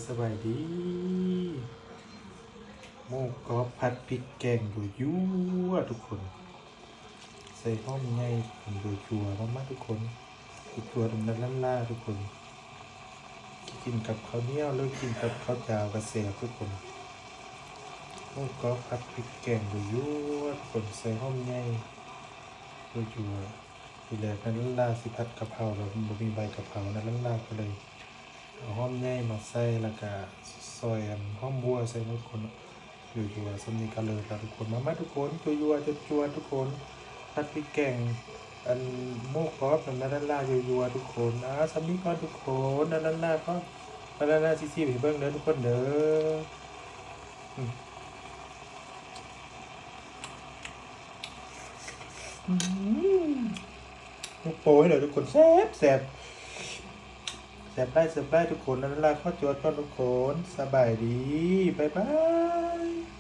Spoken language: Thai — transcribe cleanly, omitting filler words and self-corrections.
สบายดีหมูกรอบผัดพริกแกงโดยยั่วทุกคนใส่หอมใหญ่โดยชัวมากๆทุกคนอีกตัวหนึ่งนั่นล่าทุกคนกินกับข้าวเหนียวหรือกินกับข้าวเจ้ากระเสียทุกคนหมูกรอบผัดพริกแกงโดยยั่วทุกคนใส่หอมใหญ่โดยชัวทีแรกนั่นล่าสิผัดกะเพราแล้วบ่มีใบกะเพรานั่นล่าก็เลยเอาหอมใหญ่มาใส่แล้วก็ซอยหอมบัวใส่ทุกคนยั่วๆสำนีกันเลยครับทุกคนมาทุกคนยั่วๆจั่วๆทุกคนผัดพริกแกงอันหมูกรอบนั่นล่ายั่วๆทุกคนสำนีก่อนทุกคนนั่นล่าก็นั่นล่าซีๆไปเบิ่งเด้อทุกคนเด้อลูกโป้ยเลยทุกคนแซ่บแซ่บแซ่บได้ทุกคนนั่นล่ะข้อจวดก่อนทุกคนสบายดีบ๊ายบาย